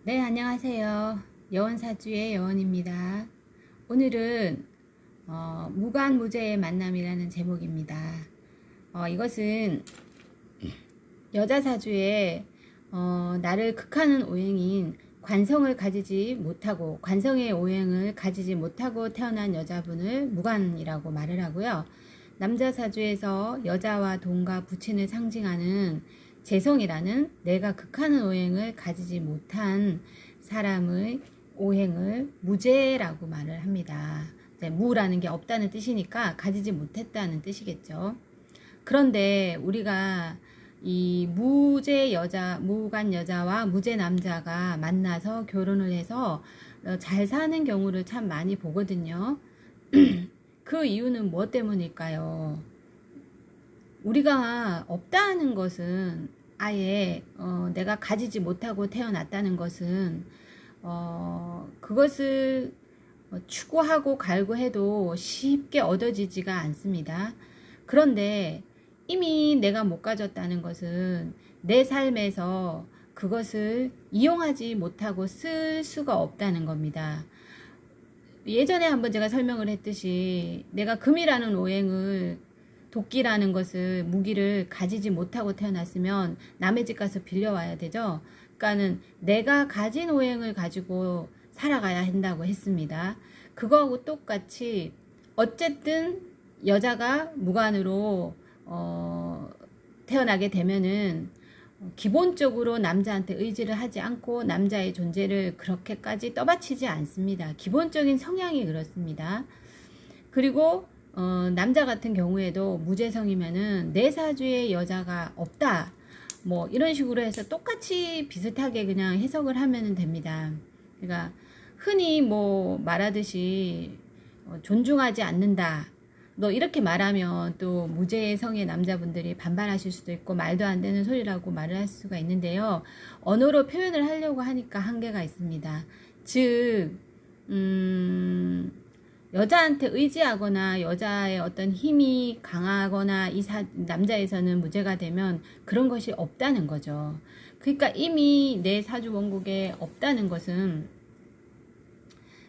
네, 안녕하세요. 여원사주의 여원입니다. 오늘은 무관무제의 만남이라는 제목입니다. 이것은 여자사주에 나를 극하는 오행인 관성을 가지지 못하고 관성의 오행을 가지지 못하고 태어난 여자분을 무관이라고 말을 하고요. 남자사주에서 여자와 돈과 부친을 상징하는 재성이라는 내가 극하는 오행을 가지지 못한 사람의 오행을 무제라고 말을 합니다. 무라는 게 없다는 뜻이니까 가지지 못했다는 뜻이겠죠. 그런데 우리가 이 무제 여자, 무관 여자와 무제 남자가 만나서 결혼을 해서 잘 사는 경우를 참 많이 보거든요. 그 이유는 무엇 때문일까요? 우리가 없다는 것은 아예 내가 가지지 못하고 태어났다는 것은 그것을 추구하고 갈구해도 쉽게 얻어지지가 않습니다. 그런데 이미 내가 못 가졌다는 것은 내 삶에서 그것을 이용하지 못하고 쓸 수가 없다는 겁니다. 예전에 한번 제가 설명을 했듯이 내가 금이라는 오행을 도끼라는 것을 무기를 가지지 못하고 태어났으면 남의 집 가서 빌려와야 되죠. 그러니까는 내가 가진 오행을 가지고 살아가야 한다고 했습니다. 그거하고 똑같이 어쨌든 여자가 무관으로 태어나게 되면은 기본적으로 남자한테 의지를 하지 않고 남자의 존재를 그렇게까지 떠받치지 않습니다. 기본적인 성향이 그렇습니다. 그리고 남자 같은 경우에도 무재성이면은 내 사주에 여자가 없다 뭐 이런 식으로 해서 똑같이 비슷하게 그냥 해석을 하면 됩니다. 그러니까 흔히 뭐 말하듯이 존중하지 않는다 너 이렇게 말하면 또 무재성의 남자분들이 반발하실 수도 있고 말도 안 되는 소리라고 말을 할 수가 있는데요. 언어로 표현을 하려고 하니까 한계가 있습니다. 즉 여자한테 의지하거나 여자의 어떤 힘이 강하거나 남자에서는 무죄가 되면 그런 것이 없다는 거죠. 그러니까 이미 내 사주 원국에 없다는 것은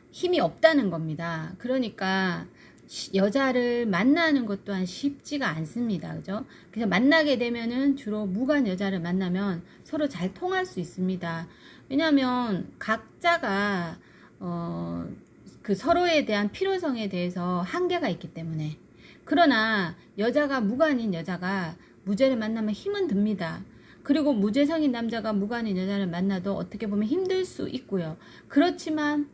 힘이 없다는 겁니다. 그러니까 여자를 만나는 것 또한 쉽지가 않습니다. 그죠? 그래서 만나게 되면은 주로 무관 여자를 만나면 서로 잘 통할 수 있습니다. 왜냐하면 각자가 그 서로에 대한 필요성에 대해서 한계가 있기 때문에. 그러나 여자가 무관인 여자가 무죄를 만나면 힘은 듭니다. 그리고 무죄성인 남자가 무관인 여자를 만나도 어떻게 보면 힘들 수 있고요. 그렇지만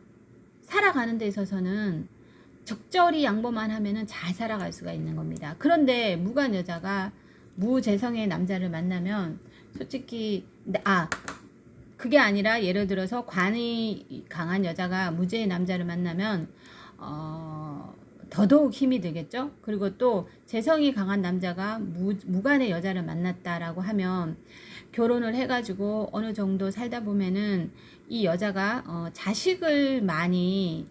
살아가는 데 있어서는 적절히 양보만 하면은 잘 살아갈 수가 있는 겁니다. 그런데 무관 여자가 무재성의 남자를 만나면 솔직히 그게 아니라 예를 들어서 관이 강한 여자가 무재의 남자를 만나면 더더욱 힘이 들겠죠. 그리고 또 재성이 강한 남자가 무관의 여자를 만났다라고 하면 결혼을 해가지고 어느 정도 살다 보면은 이 여자가 자식을 많이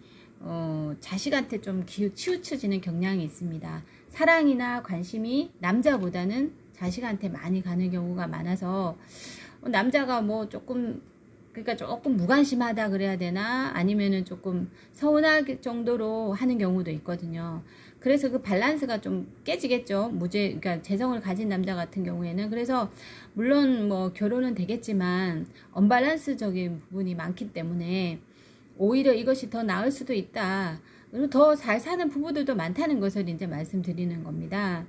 자식한테 좀 치우쳐지는 경향이 있습니다. 사랑이나 관심이 남자보다는 자식한테 많이 가는 경우가 많아서 남자가 뭐 조금 그러니까 조금 무관심하다 그래야 되나 아니면은 조금 서운할 정도로 하는 경우도 있거든요. 그래서 그 밸런스가 좀 깨지겠죠. 그러니까 재성을 가진 남자 같은 경우에는. 그래서 물론 뭐 결혼은 되겠지만 언밸런스적인 부분이 많기 때문에 오히려 이것이 더 나을 수도 있다. 그리고 더 잘 사는 부부들도 많다는 것을 이제 말씀드리는 겁니다.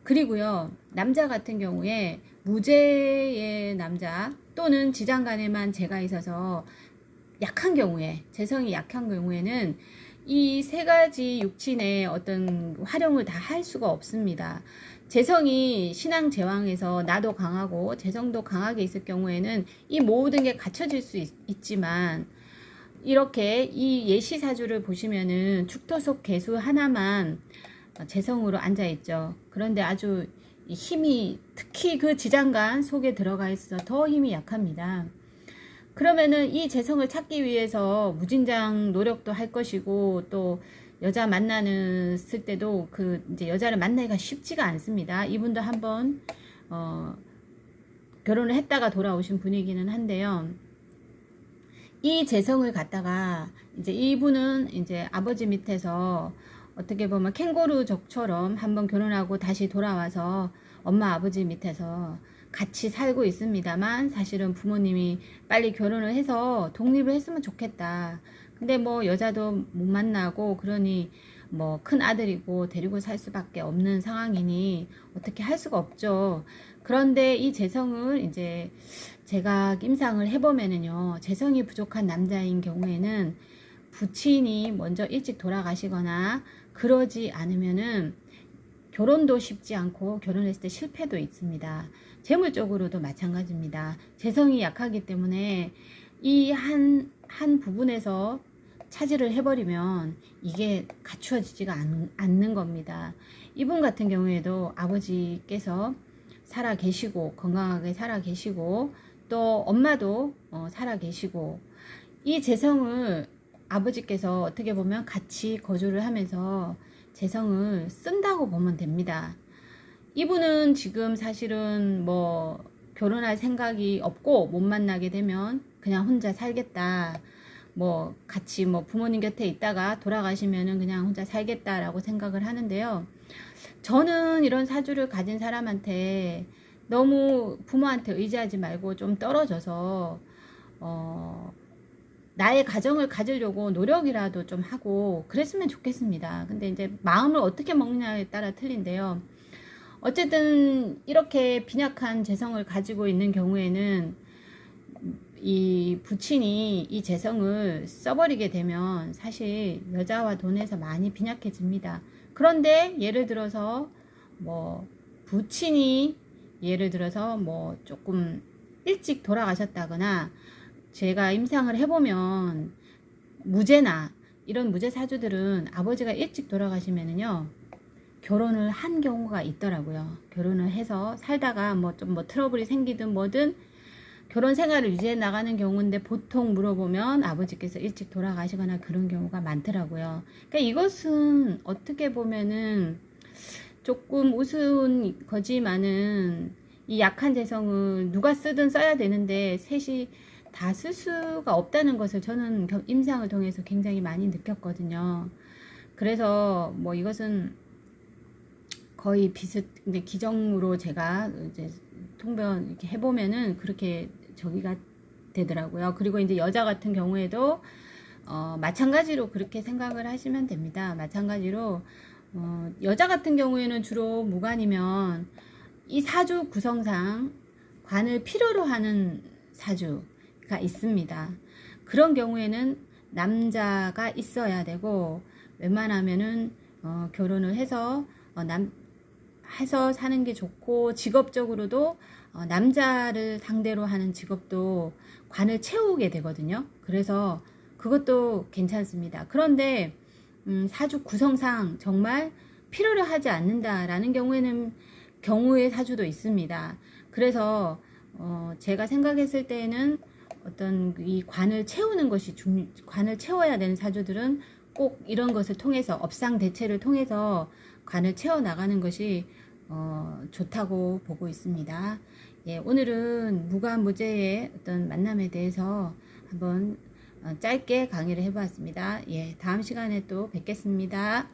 그리고요, 남자 같은 경우에 무죄의 남자 또는 지장간에만 재가 있어서 약한 경우에, 재성이 약한 경우에는 이 세 가지 육친의 어떤 활용을 다 할 수가 없습니다. 재성이 신앙 제왕에서 나도 강하고 재성도 강하게 있을 경우에는 이 모든 게 갖춰질 수 있지만 이렇게 이 예시사주를 보시면은 축토속 개수 하나만 재성으로 앉아있죠. 그런데 아주 힘이 특히 그 지장간 속에 들어가 있어서 더 힘이 약합니다. 그러면은 이 재성을 찾기 위해서 무진장 노력도 할 것이고 또 여자 만나는 쓸 때도 그 이제 여자를 만나기가 쉽지가 않습니다. 이분도 한번 결혼을 했다가 돌아오신 분이기는 한데요. 이 재성을 갖다가 이제 이분은 이제 아버지 밑에서 어떻게 보면 캥거루족처럼 한번 결혼하고 다시 돌아와서 엄마 아버지 밑에서 같이 살고 있습니다만, 사실은 부모님이 빨리 결혼을 해서 독립을 했으면 좋겠다. 근데 뭐 여자도 못 만나고 그러니 뭐 큰 아들이고 데리고 살 수밖에 없는 상황이니 어떻게 할 수가 없죠. 그런데 이 재성을 이제 제가 임상을 해보면은요, 재성이 부족한 남자인 경우에는 부친이 먼저 일찍 돌아가시거나 그러지 않으면은 결혼도 쉽지 않고 결혼했을 때 실패도 있습니다. 재물적으로도 마찬가지입니다. 재성이 약하기 때문에 이 한 부분에서 차지를 해버리면 이게 갖추어지지가 않는 겁니다. 이분 같은 경우에도 아버지께서 살아 계시고 건강하게 살아 계시고 또 엄마도 살아 계시고, 이 재성을 아버지께서 어떻게 보면 같이 거주를 하면서 재성을 쓴다고 보면 됩니다. 이분은 지금 사실은 뭐 결혼할 생각이 없고 못 만나게 되면 그냥 혼자 살겠다, 뭐 같이 뭐 부모님 곁에 있다가 돌아가시면은 그냥 혼자 살겠다라고 생각을 하는데요. 저는 이런 사주를 가진 사람한테 너무 부모한테 의지하지 말고 좀 떨어져서 나의 가정을 가지려고 노력이라도 좀 하고 그랬으면 좋겠습니다. 근데 이제 마음을 어떻게 먹느냐에 따라 틀린데요. 어쨌든 이렇게 빈약한 재성을 가지고 있는 경우에는 이 부친이 이 재성을 써버리게 되면 사실 여자와 돈에서 많이 빈약해집니다. 그런데 예를 들어서 뭐 부친이 예를 들어서 뭐 조금 일찍 돌아가셨다거나, 제가 임상을 해보면 무죄나 이런 무죄 사주들은 아버지가 일찍 돌아가시면은요 결혼을 한 경우가 있더라고요. 결혼을 해서 살다가 뭐 좀 뭐 트러블이 생기든 뭐든 결혼 생활을 유지해 나가는 경우인데, 보통 물어보면 아버지께서 일찍 돌아가시거나 그런 경우가 많더라고요. 그러니까 이것은 어떻게 보면은 조금 우스운 거지만은 이 약한 재성을 누가 쓰든 써야 되는데 셋이 다 쓸 수가 없다는 것을 저는 임상을 통해서 굉장히 많이 느꼈거든요. 그래서 뭐 이것은 거의 근데 기정으로 제가 이제 통변 이렇게 해보면은 그렇게 저기가 되더라고요. 그리고 이제 여자 같은 경우에도 마찬가지로 그렇게 생각을 하시면 됩니다. 마찬가지로 여자 같은 경우에는 주로 무관이면 이 사주 구성상 관을 필요로 하는 사주가 있습니다. 그런 경우에는 남자가 있어야 되고, 웬만하면은 결혼을 해서 해서 사는 게 좋고, 직업적으로도 남자를 상대로 하는 직업도 관을 채우게 되거든요. 그래서 그것도 괜찮습니다. 그런데 사주 구성상 정말 필요로 하지 않는다라는 경우의 사주도 있습니다. 그래서 제가 생각했을 때에는 어떤 이 관을 채우는 것이 관을 채워야 되는 사주들은 꼭 이런 것을 통해서 업상 대체를 통해서 관을 채워 나가는 것이 좋다고 보고 있습니다. 예, 오늘은 무관무죄의 어떤 만남에 대해서 한번 짧게 강의를 해보았습니다. 예, 다음 시간에 또 뵙겠습니다.